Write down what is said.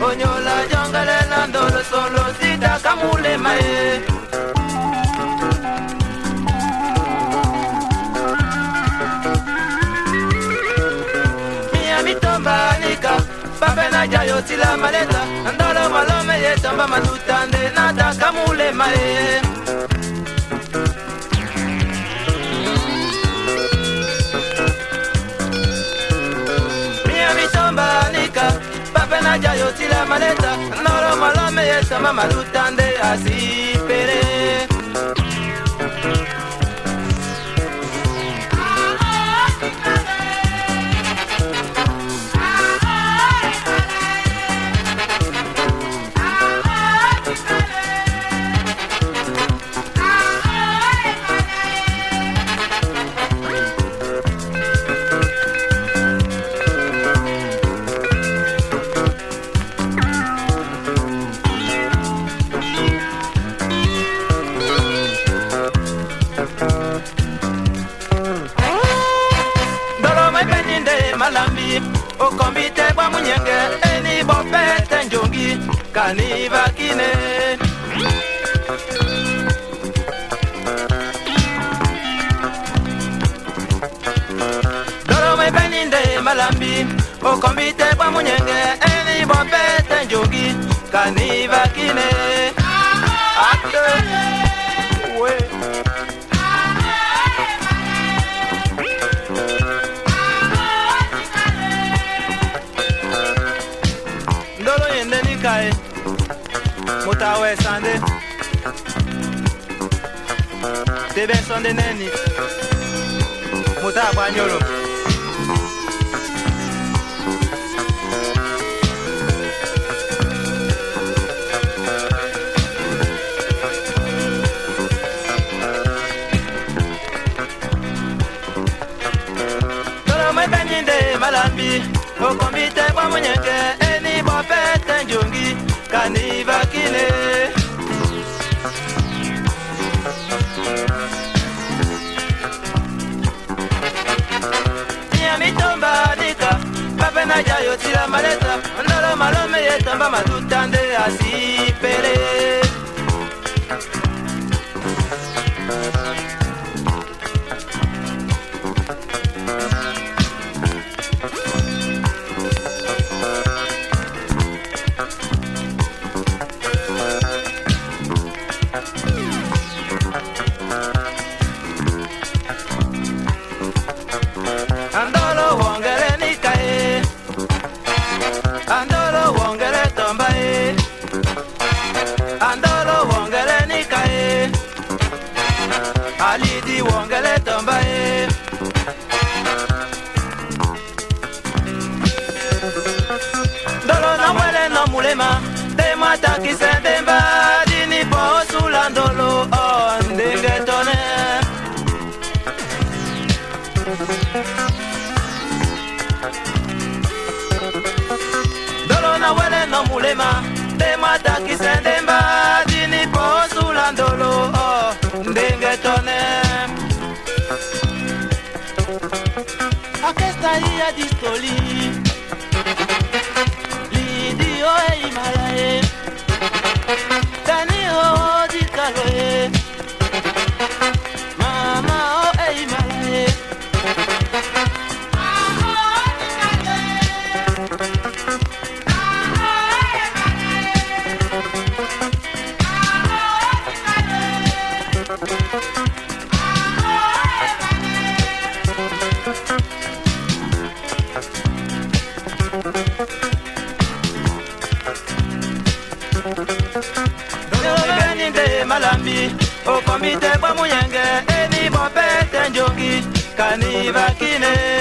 Onyola jongale landolo solo sita kamule mae. Miami tomba nika, papena jayo tila maleta. Ndolo malome ye tomba matutande nata kamule mae. Miami tomba nika, papena jayo tila maleta. Ndolo malome ye tomba matutande asi pere. Malambi, o kombite kwa munyenge, eni bopete njongi, kani vakine. Doro me beninde malambi, o kombite kwa munyenge, eni bopete njongi, kani vakine. Ate, we. Mutawe sande Tebe sonde neni Muta banyolo Toro me beninde malambi O kombite kwa mwenyeke Eni bopete njongi Kani vakine Miami tomba nika Papena jayo tila maleta Ndolo malome ye tomba matutande asi pere Andolo wongere nikae Andolo wongere tombae Andolo wongere nikae Alidi wongere tombae Ndolo na mwele no mulema Dema takise demba Dini po sula ndolo Ndenge tone Dolo na wele no mulema Dema takise demba Dini po sula ndolo Ndenge tone Aquesta ia distoli Lidi o e imalae Dani o di kaloe Mama o e imalae Malambi, o komite kwa muyenge, eni bopete njongi, kani vakine.